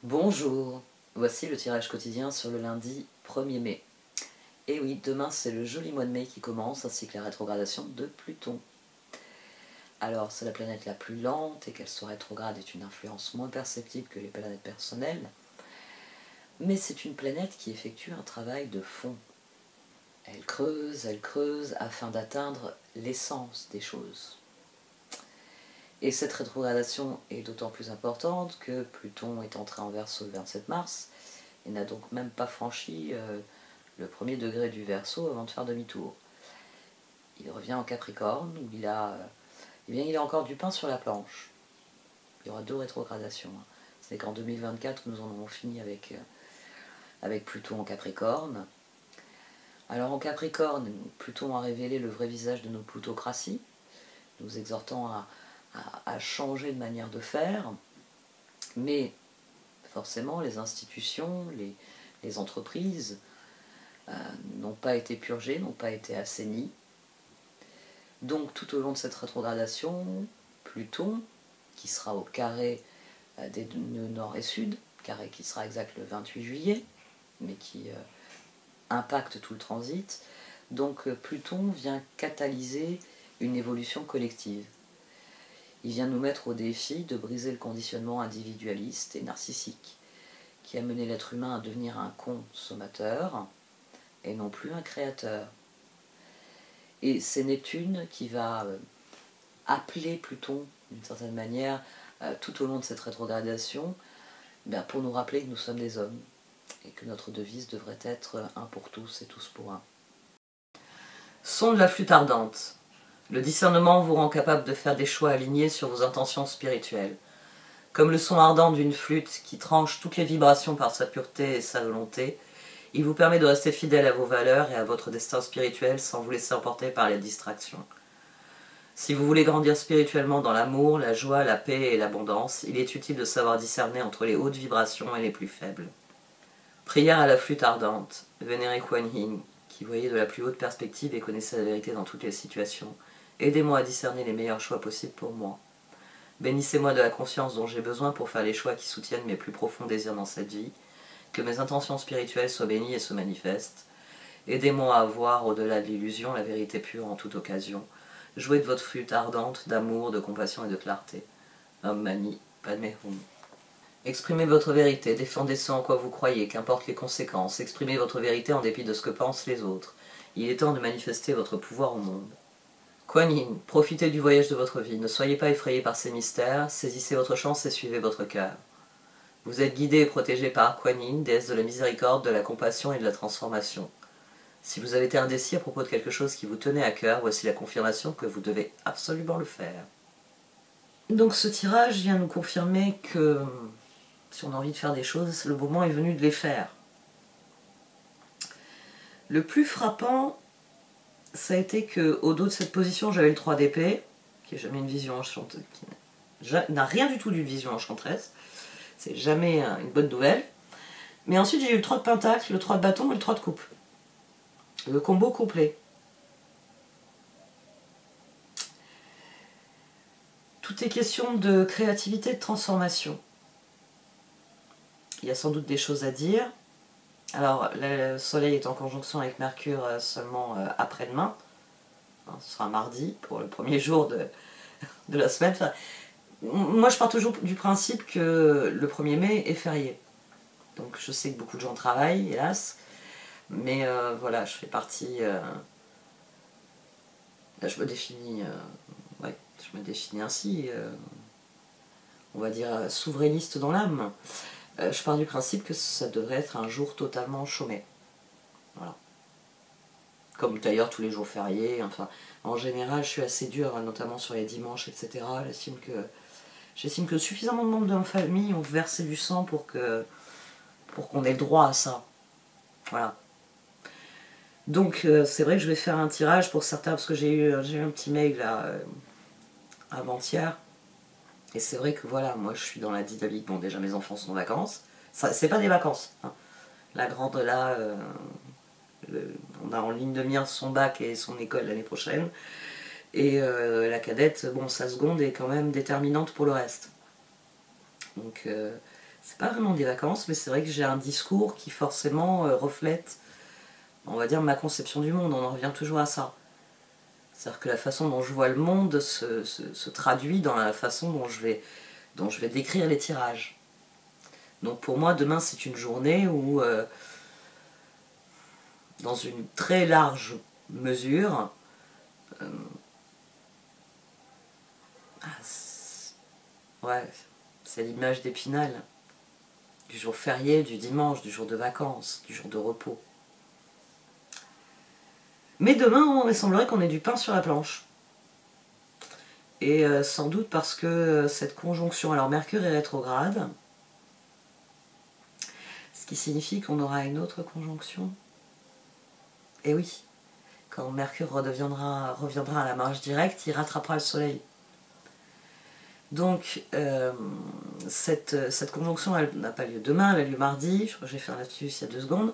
Bonjour, voici le tirage quotidien sur le lundi 1er mai. Et oui, demain c'est le joli mois de mai qui commence, ainsi que la rétrogradation de Pluton. Alors c'est la planète la plus lente, et qu'elle soit rétrograde est une influence moins perceptible que les planètes personnelles, mais c'est une planète qui effectue un travail de fond. Elle creuse afin d'atteindre l'essence des choses. Et cette rétrogradation est d'autant plus importante que Pluton est entré en Verseau le 27 mars et n'a donc même pas franchi le premier degré du Verseau avant de faire demi-tour. Il revient en Capricorne où il a encore du pain sur la planche. Il y aura 2 rétrogradations. Ce n'est qu'en 2024 que nous en aurons fini avec Pluton en Capricorne. Alors en Capricorne, Pluton a révélé le vrai visage de nos plutocraties, nous exhortant à changer de manière de faire, mais forcément les institutions, les entreprises n'ont pas été purgées, n'ont pas été assainies. Donc tout au long de cette rétrogradation, Pluton, qui sera au carré des nœuds nord et sud, carré qui sera exact le 28 juillet, mais qui impacte tout le transit, donc Pluton vient catalyser une évolution collective. Il vient nous mettre au défi de briser le conditionnement individualiste et narcissique qui a mené l'être humain à devenir un consommateur et non plus un créateur. Et c'est Neptune qui va appeler Pluton d'une certaine manière tout au long de cette rétrogradation pour nous rappeler que nous sommes des hommes et que notre devise devrait être un pour tous et tous pour un. Son de la flûte ardente. Le discernement vous rend capable de faire des choix alignés sur vos intentions spirituelles. Comme le son ardent d'une flûte qui tranche toutes les vibrations par sa pureté et sa volonté, il vous permet de rester fidèle à vos valeurs et à votre destin spirituel sans vous laisser emporter par les distractions. Si vous voulez grandir spirituellement dans l'amour, la joie, la paix et l'abondance, il est utile de savoir discerner entre les hautes vibrations et les plus faibles. Prière à la flûte ardente, vénérez Kuan Yin, qui voyait de la plus haute perspective et connaissait la vérité dans toutes les situations. Aidez-moi à discerner les meilleurs choix possibles pour moi. Bénissez-moi de la conscience dont j'ai besoin pour faire les choix qui soutiennent mes plus profonds désirs dans cette vie. Que mes intentions spirituelles soient bénies et se manifestent. Aidez-moi à voir au-delà de l'illusion la vérité pure en toute occasion. Jouez de votre flûte ardente d'amour, de compassion et de clarté. Om Mani Padme Hum. Exprimez votre vérité, défendez ce en quoi vous croyez, qu'importe les conséquences. Exprimez votre vérité en dépit de ce que pensent les autres. Il est temps de manifester votre pouvoir au monde. Kuan Yin, profitez du voyage de votre vie, ne soyez pas effrayés par ces mystères, saisissez votre chance et suivez votre cœur. Vous êtes guidés et protégés par Kuan Yin, déesse de la miséricorde, de la compassion et de la transformation. Si vous avez été indécis à propos de quelque chose qui vous tenait à cœur, voici la confirmation que vous devez absolument le faire. Donc ce tirage vient nous confirmer que si on a envie de faire des choses, le moment est venu de les faire. Le plus frappant, ça a été qu'au dos de cette position, j'avais le 3 d'épée, qui n'est jamais une vision enchanteresse, qui n'a rien du tout d'une vision enchanteresse. C'est jamais une bonne nouvelle. Mais ensuite, j'ai eu le 3 de pentacle, le 3 de bâton et le 3 de coupe. Le combo complet. Tout est question de créativité et de transformation. Il y a sans doute des choses à dire. Alors, le soleil est en conjonction avec Mercure seulement après-demain. Ce sera mardi, pour le premier jour de la semaine. Enfin, moi, je pars toujours du principe que le 1er mai est férié. Donc, je sais que beaucoup de gens travaillent, hélas. Mais voilà, je fais partie... là, je me définis... je me définis ainsi. On va dire souverainiste dans l'âme. Je pars du principe que ça devrait être un jour totalement chômé. Voilà. Comme d'ailleurs tous les jours fériés. Enfin, en général, je suis assez dure, notamment sur les dimanches, etc. J'estime que suffisamment de membres de ma famille ont versé du sang pour qu'on ait le droit à ça. Voilà. Donc, c'est vrai que je vais faire un tirage pour certains, parce que j'ai eu un petit mail là, avant-hier. Et c'est vrai que voilà, moi je suis dans la dynamique, bon déjà mes enfants sont en vacances, c'est pas des vacances, hein. La grande là, on a en ligne de mire son bac et son école l'année prochaine, et la cadette, bon sa seconde est quand même déterminante pour le reste. Donc c'est pas vraiment des vacances, mais c'est vrai que j'ai un discours qui forcément reflète, on va dire, ma conception du monde. On en revient toujours à ça. C'est-à-dire que la façon dont je vois le monde se traduit dans la façon dont je vais décrire les tirages. Donc pour moi, demain, c'est une journée où, dans une très large mesure, ouais, c'est l'image d'Épinal, du jour férié, du dimanche, du jour de vacances, du jour de repos. Mais demain, il semblerait qu'on ait du pain sur la planche. Et sans doute parce que cette conjonction, alors Mercure est rétrograde, ce qui signifie qu'on aura une autre conjonction. Et oui, quand Mercure reviendra à la marche directe, il rattrapera le Soleil. Donc, cette conjonction, elle n'a pas lieu demain, elle a lieu mardi, je crois que j'ai fait un lapsus il y a 2 secondes,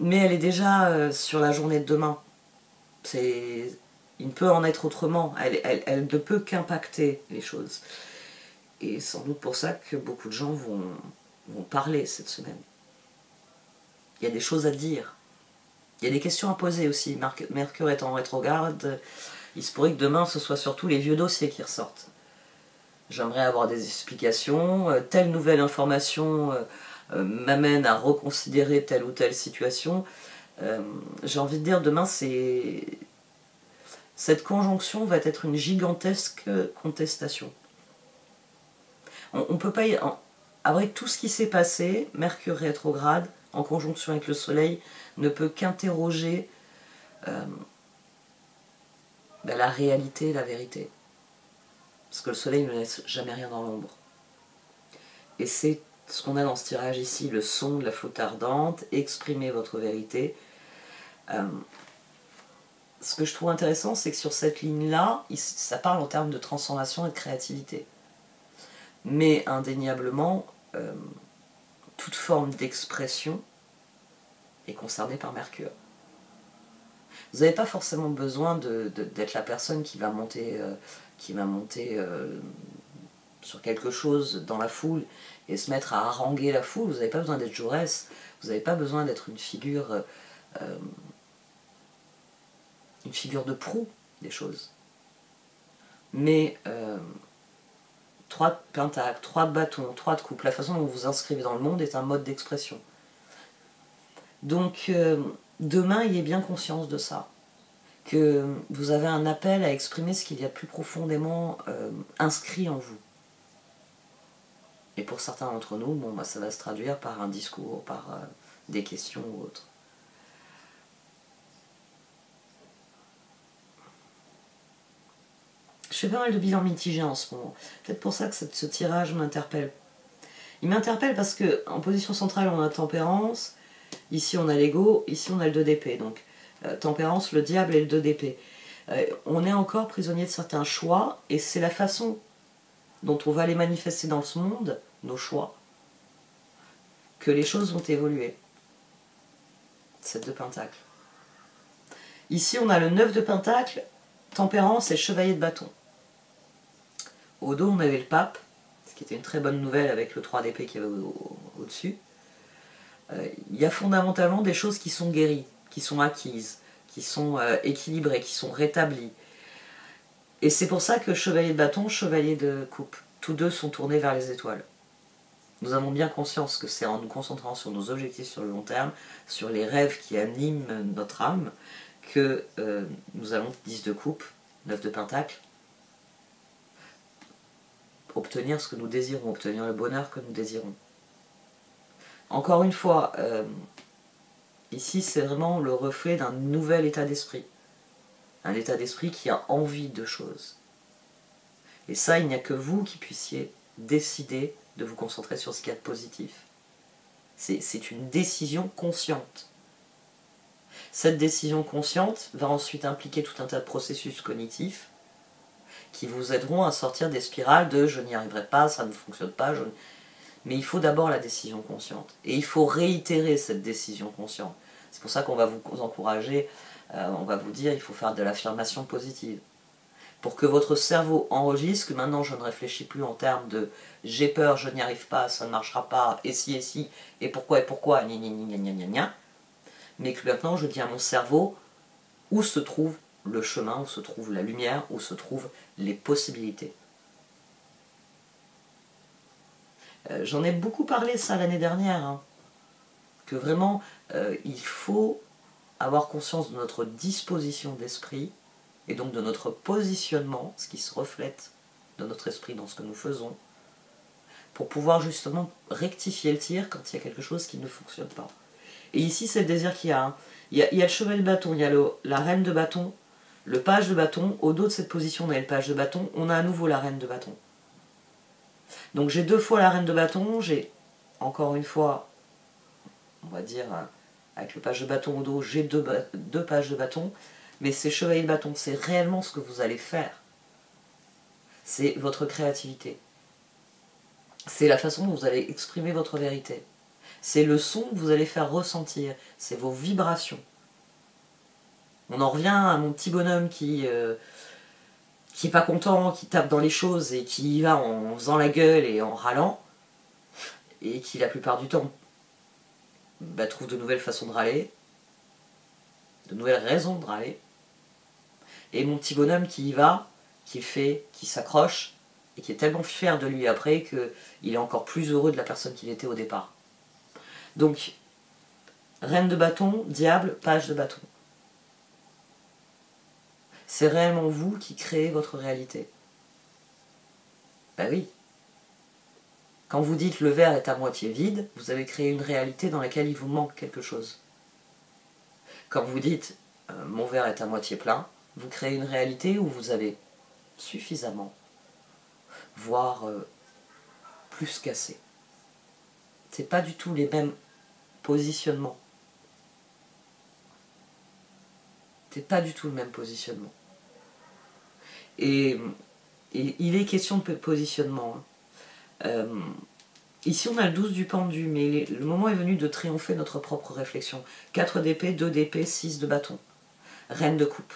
mais elle est déjà sur la journée de demain. Il ne peut en être autrement, elle ne peut qu'impacter les choses. Et sans doute pour ça que beaucoup de gens vont parler cette semaine. Il y a des choses à dire. Il y a des questions à poser aussi. Mercure étant en rétrograde, il se pourrait que demain ce soit surtout les vieux dossiers qui ressortent. J'aimerais avoir des explications, telle nouvelle information m'amène à reconsidérer telle ou telle situation. J'ai envie de dire, demain, cette conjonction va être une gigantesque contestation. On peut pas avec tout ce qui s'est passé, Mercure rétrograde, en conjonction avec le Soleil, ne peut qu'interroger la réalité, la vérité. Parce que le Soleil ne laisse jamais rien dans l'ombre. Et c'est ce qu'on a dans ce tirage ici, le son de la flûte ardente, exprimez votre vérité. Ce que je trouve intéressant, c'est que sur cette ligne-là, ça parle en termes de transformation et de créativité. Mais indéniablement, toute forme d'expression est concernée par Mercure. Vous n'avez pas forcément besoin d'être la personne qui va monter, sur quelque chose dans la foule et se mettre à haranguer la foule. Vous n'avez pas besoin d'être Jaurès, vous n'avez pas besoin d'être une figure de proue des choses. Mais 3 de pentacles, 3 de bâtons, 3 de coupe, la façon dont vous vous inscrivez dans le monde est un mode d'expression. Donc demain, ayez bien conscience de ça, que vous avez un appel à exprimer ce qu'il y a plus profondément inscrit en vous. Et pour certains d'entre nous, ça va se traduire par un discours, par des questions ou autre. Je fais pas mal de bilans mitigés en ce moment. Peut-être pour ça que ce tirage m'interpelle. Il m'interpelle parce que en position centrale, on a tempérance, ici on a l'ego, ici on a le 2 d'épée. Donc tempérance, le diable et le 2 d'épée. On est encore prisonnier de certains choix, et c'est la façon dont on va les manifester dans ce monde, nos choix, que les choses vont évoluer. 7 de pentacle. Ici on a le 9 de pentacle, tempérance et chevalier de bâton. Au dos on avait le pape, ce qui était une très bonne nouvelle avec le 3 d'épée qui avait au-dessus. Il y a fondamentalement des choses qui sont guéries, qui sont acquises, qui sont équilibrées, qui sont rétablies. Et c'est pour ça que chevalier de bâton, chevalier de coupe, tous deux sont tournés vers les étoiles. Nous avons bien conscience que c'est en nous concentrant sur nos objectifs sur le long terme, sur les rêves qui animent notre âme, que nous allons, 10 de coupe, 9 de pentacle, obtenir ce que nous désirons, obtenir le bonheur que nous désirons. Encore une fois, ici c'est vraiment le reflet d'un nouvel état d'esprit. Un état d'esprit qui a envie de choses. Et ça, il n'y a que vous qui puissiez décider de vous concentrer sur ce qu'il y a de positif. C'est une décision consciente. Cette décision consciente va ensuite impliquer tout un tas de processus cognitifs qui vous aideront à sortir des spirales de « je n'y arriverai pas, ça ne fonctionne pas ». Mais il faut d'abord la décision consciente. Et il faut réitérer cette décision consciente. C'est pour ça qu'on va vous encourager, on va vous dire il faut faire de l'affirmation positive. pour que votre cerveau enregistre que maintenant je ne réfléchis plus en termes de j'ai peur, je n'y arrive pas, ça ne marchera pas, et si, et pourquoi, gna gna gna gna gna gna, mais que maintenant je dis à mon cerveau où se trouve le chemin, où se trouve la lumière, où se trouvent les possibilités. J'en ai beaucoup parlé ça l'année dernière, hein, que vraiment il faut avoir conscience de notre disposition d'esprit et donc de notre positionnement, ce qui se reflète de notre esprit dans ce que nous faisons, pour pouvoir justement rectifier le tir quand il y a quelque chose qui ne fonctionne pas. Et ici c'est le désir qu'il y a. Hein. Il y a le cheval de bâton, il y a la reine de bâton, le page de bâton. Au dos de cette position, on a le page de bâton, on a à nouveau la reine de bâton. Donc j'ai 2 fois la reine de bâton, j'ai encore une fois, on va dire, avec le page de bâton au dos, j'ai deux pages de bâton, mais ces chevaliers de bâton, c'est réellement ce que vous allez faire. C'est votre créativité. C'est la façon dont vous allez exprimer votre vérité. C'est le son que vous allez faire ressentir, c'est vos vibrations. On en revient à mon petit bonhomme qui est pas content, qui tape dans les choses et qui y va en faisant la gueule et en râlant, et qui la plupart du temps trouve de nouvelles façons de râler, de nouvelles raisons de râler, et mon petit bonhomme qui y va, qui fait, qui s'accroche, et qui est tellement fier de lui après qu'il est encore plus heureux de la personne qu'il était au départ. Donc, reine de bâton, diable, page de bâton. C'est réellement vous qui créez votre réalité. Ben oui. Quand vous dites le verre est à moitié vide, vous avez créé une réalité dans laquelle il vous manque quelque chose. Quand vous dites mon verre est à moitié plein, vous créez une réalité où vous avez suffisamment, voire plus qu'assez. C'est pas du tout les mêmes positionnements. C'est pas du tout le même positionnement. Et il est question de positionnement. Hein. Ici on a le 12 du pendu, mais le moment est venu de triompher notre propre réflexion. 4 d'épée, 2 d'épée, 6 de bâton. Reine de coupe.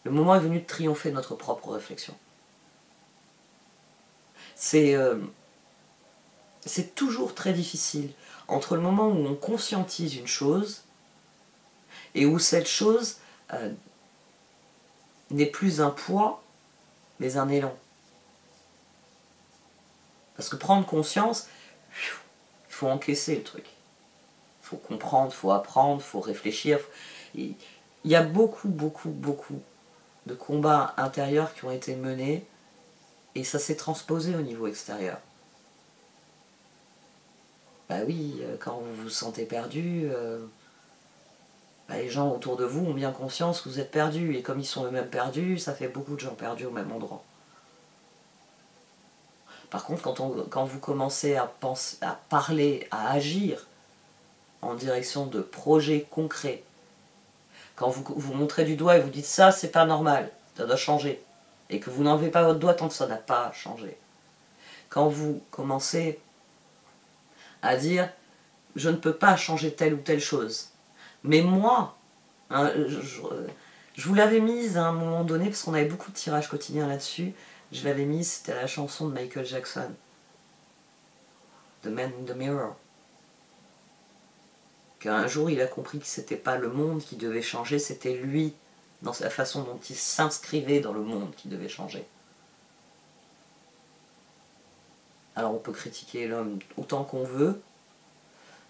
Le moment est venu de triompher notre propre réflexion. C'est toujours très difficile entre le moment où on conscientise une chose et où cette chose n'est plus un poids, mais un élan. Parce que prendre conscience, il faut encaisser le truc. Il faut comprendre, il faut apprendre, il faut réfléchir. Il y a beaucoup de combats intérieurs qui ont été menés et ça s'est transposé au niveau extérieur. Bah oui, quand vous vous sentez perdu, les gens autour de vous ont bien conscience que vous êtes perdu et comme ils sont eux-mêmes perdus, ça fait beaucoup de gens perdus au même endroit. Par contre, quand vous commencez à parler, à agir en direction de projets concrets, quand vous montrez du doigt et vous dites ça, c'est pas normal, ça doit changer, et que vous n'enlevez pas votre doigt tant que ça n'a pas changé. Quand vous commencez à dire je ne peux pas changer telle ou telle chose, mais moi, hein, je vous l'avais mise à un moment donné, parce qu'on avait beaucoup de tirages quotidiens là-dessus, je l'avais mise, c'était la chanson de Michael Jackson, The Man in the Mirror. Qu'un jour il a compris que c'était pas le monde qui devait changer, c'était lui, dans la façon dont il s'inscrivait dans le monde qui devait changer. Alors on peut critiquer l'homme autant qu'on veut,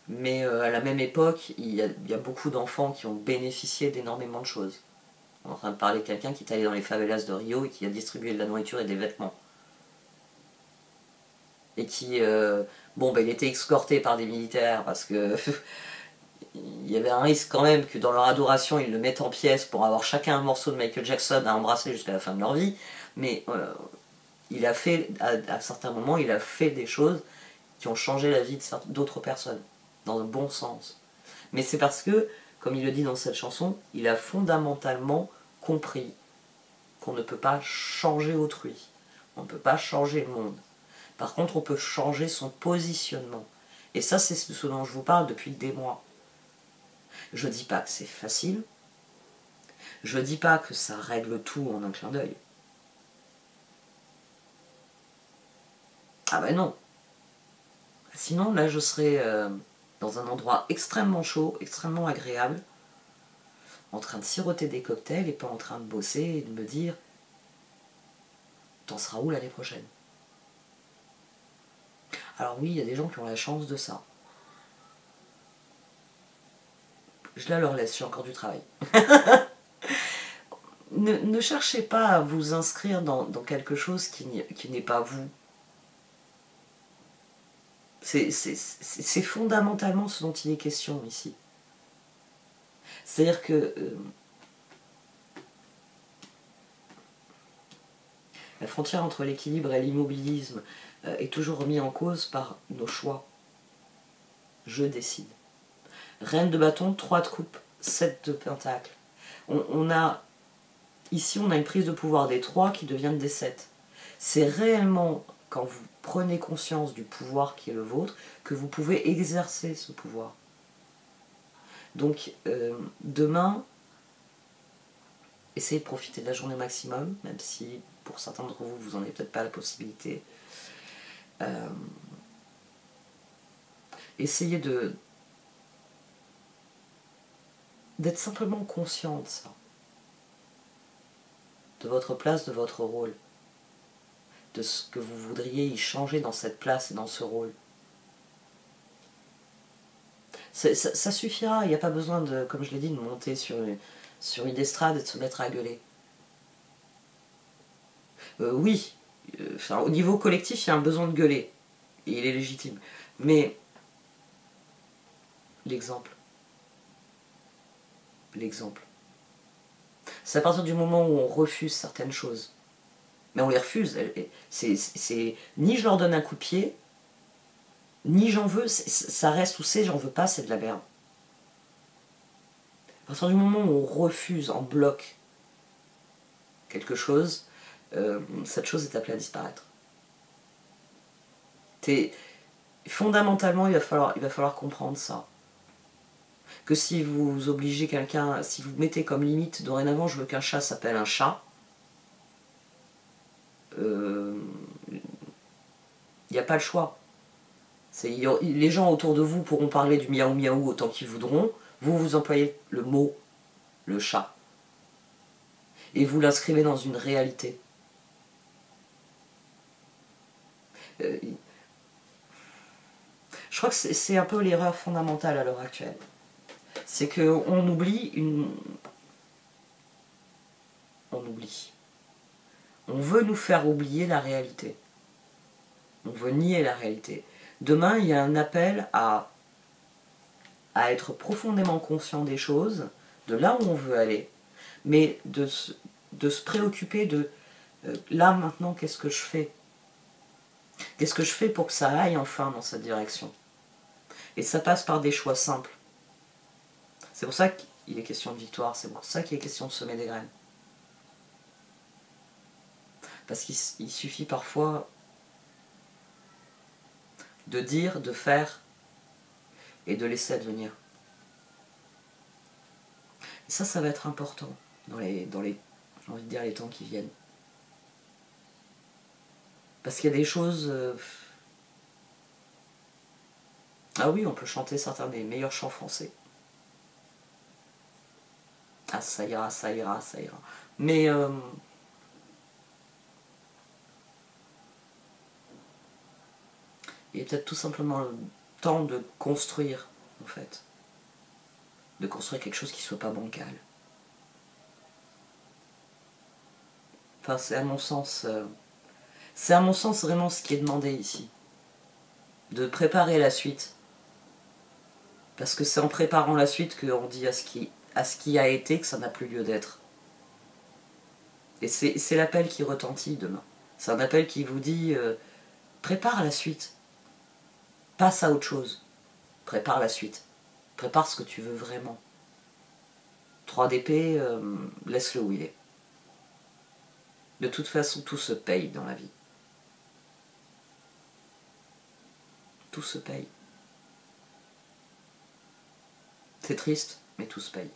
mais à la même époque, il y a beaucoup d'enfants qui ont bénéficié d'énormément de choses. On est en train de parler de quelqu'un qui est allé dans les favelas de Rio et qui a distribué de la nourriture et des vêtements. Et qui, il était escorté par des militaires parce que il y avait un risque quand même que dans leur adoration, ils le mettent en pièces pour avoir chacun un morceau de Michael Jackson à embrasser jusqu'à la fin de leur vie. Mais il a fait, à certains moments, il a fait des choses qui ont changé la vie d'autres personnes, dans le bon sens. Mais c'est parce que, comme il le dit dans cette chanson, il a fondamentalement compris qu'on ne peut pas changer autrui. On ne peut pas changer le monde. Par contre, on peut changer son positionnement. Et ça, c'est ce dont je vous parle depuis des mois. Je ne dis pas que c'est facile. Je dis pas que ça règle tout en un clin d'œil. Ah ben non. Sinon, là, je serais dans un endroit extrêmement chaud, extrêmement agréable, en train de siroter des cocktails et pas en train de bosser et de me dire « T'en seras où l'année prochaine ?» Alors oui, il y a des gens qui ont la chance de ça. Je la leur laisse, j'ai encore du travail. Ne cherchez pas à vous inscrire dans quelque chose qui n'est pas vous. C'est fondamentalement ce dont il est question ici. C'est-à-dire que la frontière entre l'équilibre et l'immobilisme est toujours remise en cause par nos choix. Je décide. Reine de bâton, 3 de coupe, 7 de pentacle. Ici, on a une prise de pouvoir des 3 qui deviennent des 7. C'est réellement quand vous prenez conscience du pouvoir qui est le vôtre que vous pouvez exercer ce pouvoir. Donc, demain, essayez de profiter de la journée maximum, même si pour certains d'entre vous, vous n'en avez peut-être pas la possibilité. Essayez d'être simplement conscient de ça, de votre place, de votre rôle, de ce que vous voudriez y changer dans cette place et dans ce rôle. Ça suffira, il n'y a pas besoin de, comme je l'ai dit, de monter sur une estrade et de se mettre à gueuler. Oui, au niveau collectif, il y a un besoin de gueuler, et il est légitime. Mais l'exemple, c'est à partir du moment où on refuse certaines choses. Mais on les refuse. Ni je leur donne un coup de pied, ni j'en veux, ça reste où c'est, j'en veux pas, c'est de la merde. À partir du moment où on refuse en bloc quelque chose, cette chose est appelée à disparaître. Fondamentalement, il va falloir comprendre ça. Que si vous obligez quelqu'un, si vous mettez comme limite, dorénavant je veux qu'un chat s'appelle un chat, il n'y a pas le choix. Les gens autour de vous pourront parler du miaou miaou autant qu'ils voudront, vous employez le mot, le chat. Et vous l'inscrivez dans une réalité. Je crois que c'est un peu l'erreur fondamentale à l'heure actuelle. C'est qu'on oublie On oublie. On veut nous faire oublier la réalité. On veut nier la réalité. Demain, il y a un appel à être profondément conscient des choses, de là où on veut aller, mais de se préoccuper de là, maintenant, qu'est-ce que je fais? Qu'est-ce que je fais pour que ça aille enfin dans cette direction? Et ça passe par des choix simples. C'est pour ça qu'il est question de victoire, c'est pour ça qu'il est question de semer des graines. Parce qu'il suffit parfois de dire, de faire et de laisser advenir. Et ça va être important dans les j'ai envie de dire, les temps qui viennent. Parce qu'il y a des choses... Ah oui, on peut chanter certains des meilleurs chants français. Ah, ça ira, ça ira, ça ira. Mais... il est peut-être tout simplement le temps de construire, en fait. De construire quelque chose qui soit pas bancal. Enfin, c'est à mon sens vraiment ce qui est demandé ici. De préparer la suite. Parce que c'est en préparant la suite qu'on dit à ce qui a été que ça n'a plus lieu d'être. Et c'est l'appel qui retentit demain. C'est un appel qui vous dit prépare la suite. Passe à autre chose. Prépare la suite. Prépare ce que tu veux vraiment. 3 d'épée, laisse-le où il est. De toute façon, tout se paye dans la vie. Tout se paye. C'est triste, mais tout se paye.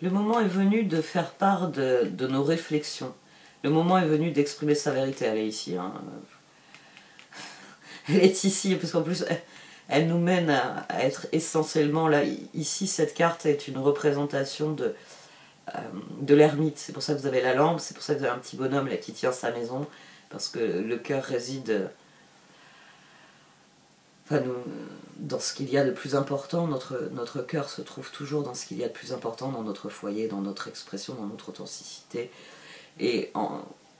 Le moment est venu de faire part de nos réflexions. Le moment est venu d'exprimer sa vérité. Elle est ici. Hein. Elle est ici, parce qu'en plus, elle nous mène à être essentiellement là. Ici, cette carte est une représentation de l'ermite. C'est pour ça que vous avez la lampe, c'est pour ça que vous avez un petit bonhomme là, qui tient sa maison, parce que le cœur réside dans ce qu'il y a de plus important. Notre cœur se trouve toujours dans ce qu'il y a de plus important, dans notre foyer, dans notre expression, dans notre authenticité. Et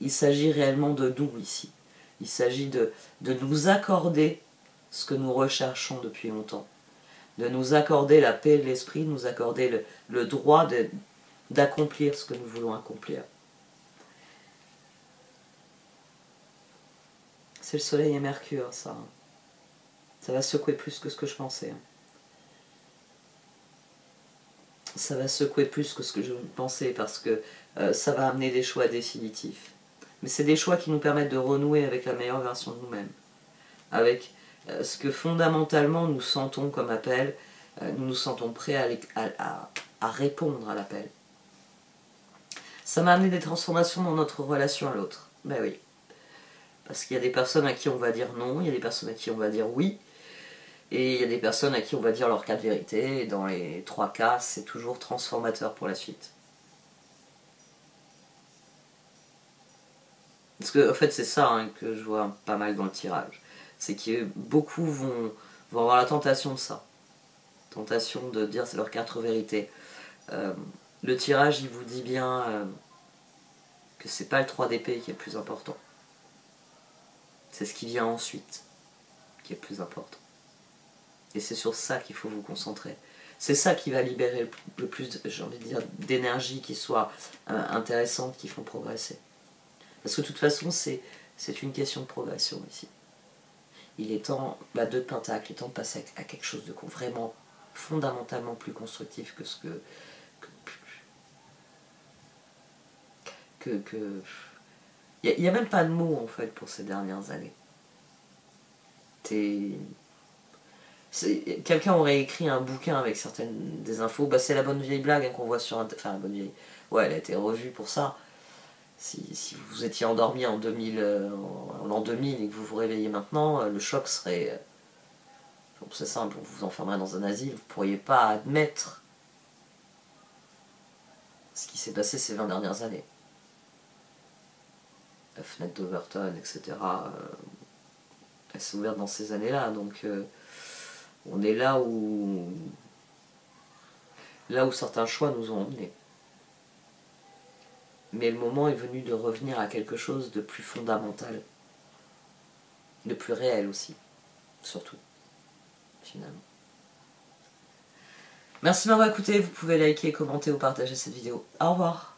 il s'agit réellement de nous ici. Il s'agit de nous accorder ce que nous recherchons depuis longtemps. De nous accorder la paix de l'esprit, de nous accorder le droit d'accomplir ce que nous voulons accomplir. C'est le soleil et Mercure, ça. Ça va secouer plus que ce que je pensais. Ça va secouer plus que ce que je pensais parce que ça va amener des choix définitifs. Mais c'est des choix qui nous permettent de renouer avec la meilleure version de nous-mêmes. Avec ce que fondamentalement nous sentons comme appel. Nous nous sentons prêts à répondre à l'appel. Ça m'a amené des transformations dans notre relation à l'autre. Ben oui. Parce qu'il y a des personnes à qui on va dire non, il y a des personnes à qui on va dire oui. Et il y a des personnes à qui on va dire leur cas de vérité, et dans les 3 cas, c'est toujours transformateur pour la suite. Parce que, en fait, c'est ça hein, que je vois pas mal dans le tirage. C'est que beaucoup vont avoir la tentation de ça. Tentation de dire c'est leur 4 vérités. Le tirage, il vous dit bien que c'est pas le 3 d'épée qui est le plus important. C'est ce qui vient ensuite qui est le plus important. Et c'est sur ça qu'il faut vous concentrer. C'est ça qui va libérer le plus, j'ai envie de dire, d'énergie qui soit intéressante, qui font progresser. Parce que de toute façon, c'est une question de progression ici. Il est temps, 2 de pentacle, il est temps de passer à quelque chose de vraiment fondamentalement plus constructif que ce que il n'y a même pas de mots en fait pour ces dernières années. Quelqu'un aurait écrit un bouquin avec certaines des infos. C'est la bonne vieille blague hein, qu'on voit sur Enfin, la bonne vieille. Ouais, elle a été revue pour ça. Si vous étiez endormi en 2000, en l'an 2000 et que vous vous réveillez maintenant, le choc serait. C'est simple, on vous enfermerait dans un asile, vous ne pourriez pas admettre ce qui s'est passé ces 20 dernières années. La fenêtre d'Overton, etc. Elle s'est ouverte dans ces années-là, donc on est là où certains choix nous ont emmenés. Mais le moment est venu de revenir à quelque chose de plus fondamental, de plus réel aussi, surtout, finalement. Merci de m'avoir écouté, vous pouvez liker, commenter ou partager cette vidéo. Au revoir.